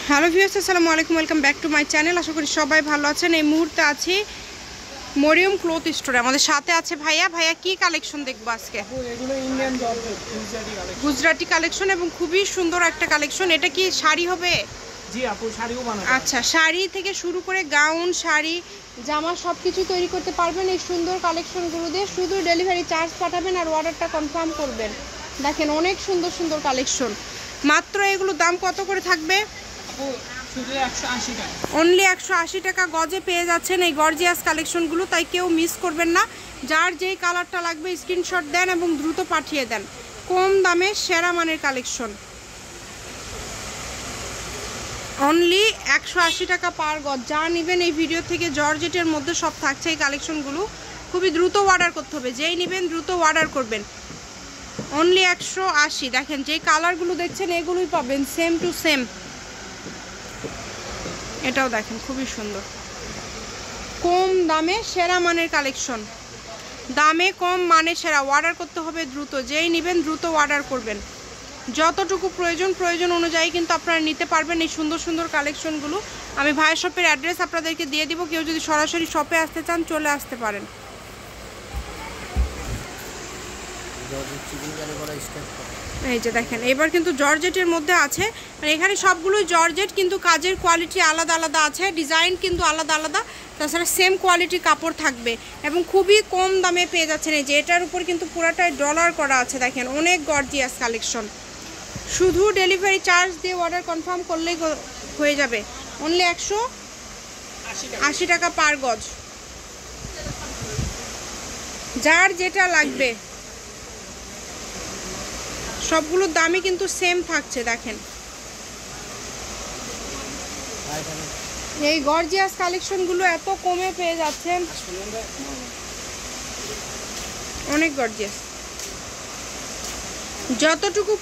Hello viewers, আসসালামু আলাইকুম, welcome back to my channel. আশা করি সবাই ভালো আছেন। এই মুহূর্তে আছি মরিয়ম ক্লথ স্টোরে। আমাদের সাথে আছে ভাইয়া। কি কালেকশন দেখবো আজকে? এগুলো ইন্ডিয়ান গুজরাটি কালেকশন এবং খুবই সুন্দর একটা কালেকশন। এটা কি শাড়ি হবে? জি আপু, শাড়িও বানাবো। আচ্ছা, শাড়ি থেকে শুরু করে গাউন, শাড়ি, জামা সব কিছু তৈরি করতে পারবেন এই সুন্দর কালেকশনগুলো দিয়ে। শুধু ডেলিভারি চার্জ পাঠাবেন আর অর্ডারটা কনফার্ম করবেন। দেখেন অনেক সুন্দর সুন্দর কালেকশন। মাত্র এগুলোর দাম কত করে থাকবে? অনলি 180 টাকা গজে পেয়ে যাচ্ছেন এই গর্জিয়াস কালেকশনগুলো। তাই কেউ মিস করবেন না। যার যেই কালারটা লাগবে স্ক্রিনশট দেন এবং দ্রুত পাঠিয়ে দেন। কম দামে সেরা মানের কালেকশন। অনলি 180 টাকা পার গজ। যা নেবেন এই ভিডিও থেকে জর্জেটের মধ্যে সব থাকছে এই কালেকশনগুলো। খুবই দ্রুত অর্ডার করতে হবে। যেই নেবেন দ্রুত অর্ডার করবেন। অনলি 180। দেখেন যেই কালারগুলো দেখছেন এগুলোই পাবেন সেম টু সেম। এটাও দেখেন খুবই সুন্দর। কম দামে সেরা মানের কালেকশন। দামে কম মানে সেরা। অর্ডার করতে হবে দ্রুত। যেই নেবেন দ্রুত অর্ডার করবেন। যতটুকু প্রয়োজন অনুযায়ী কিন্তু আপনারা নিতে পারবেন এই সুন্দর সুন্দর কালেকশনগুলো। আমি ভাইয়ের শপের অ্যাড্রেস আপনাদেরকে দিয়ে দিব। কেউ যদি সরাসরি শপে আসতে চান চলে আসতে পারেন। এই যে দেখেন এবার কিন্তু জর্জেটের মধ্যে আছে। মানে এখানে সবগুলোই জর্জেট, কিন্তু কাজের কোয়ালিটি আলাদা আলাদা আছে, ডিজাইন কিন্তু আলাদা আলাদা। তাছাড়া সেম কোয়ালিটি কাপড় থাকবে এবং খুবই কম দামে পেয়ে যাচ্ছেন। এই যে এটার উপর কিন্তু পুরাটাই ডলার করা আছে। দেখেন অনেক গর্জিয়াস কালেকশন। শুধু ডেলিভারি চার্জ দিয়ে অর্ডার কনফার্ম করলেই হয়ে যাবে। অনলি 180 টাকা পার গজ। যার যেটা লাগবে সবগুলোর দামই কিন্তু সেম থাকছে। দেখেন এই গর্জিয়াস কালেকশনগুলো এত কমে পেয়ে যাচ্ছেন। অনেক গর্জিয়াস। যতটুকু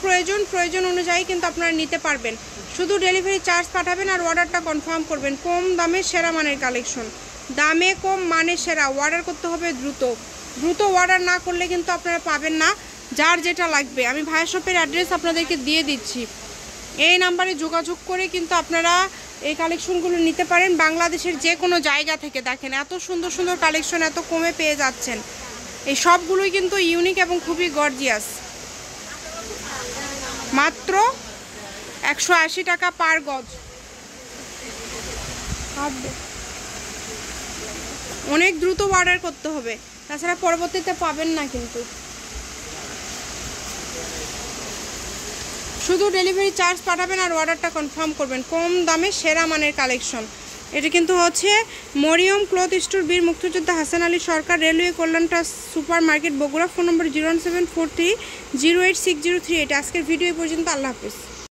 প্রয়োজন অনুযায়ী কিন্তু আপনারা নিতে পারবেন। শুধু ডেলিভারি চার্জ পাঠাবেন আর অর্ডারটা কনফার্ম করবেন। কম দামে সেরা মানের কালেকশন। দামে কম মানে সেরা। অর্ডার করতে হবে দ্রুত। অর্ডার না করলে কিন্তু আপনারা পাবেন না যার যেটা লাগবে। আমি ভাইয়ের শপের অ্যাড্রেস আপনাদেরকে দিয়ে দিচ্ছি। এই নাম্বারে যোগাযোগ করে কিন্তু আপনারা এই কালেকশনগুলো নিতে পারেন বাংলাদেশের যে কোনো জায়গা থেকে। দেখেন এত সুন্দর সুন্দর কালেকশন এত কমে পেয়ে যাচ্ছেন। এই সবগুলোই কিন্তু ইউনিক এবং খুবই গর্জিয়াস। মাত্র 180 টাকা পার গজ। অনেক দ্রুত অর্ডার করতে হবে, তাছাড়া পরবর্তীতে পাবেন না কিন্তু। শুধু ডেলিভারি চার্জ পাঠাবেন আর অর্ডারটা কনফার্ম করবেন। কম দামে সেরা মানের কালেকশন। এটা কিন্তু হচ্ছে মরিয়ম ক্লথ স্টোর, বীর মুক্তিযোদ্ধা হাসান আলী সরকার, রেলওয়ে কল্যাণ trust, super market, Bogura. Phone number 01743 08603। আজকের ভিডিও পর্যন্ত। আল্লাহ হাফিজ।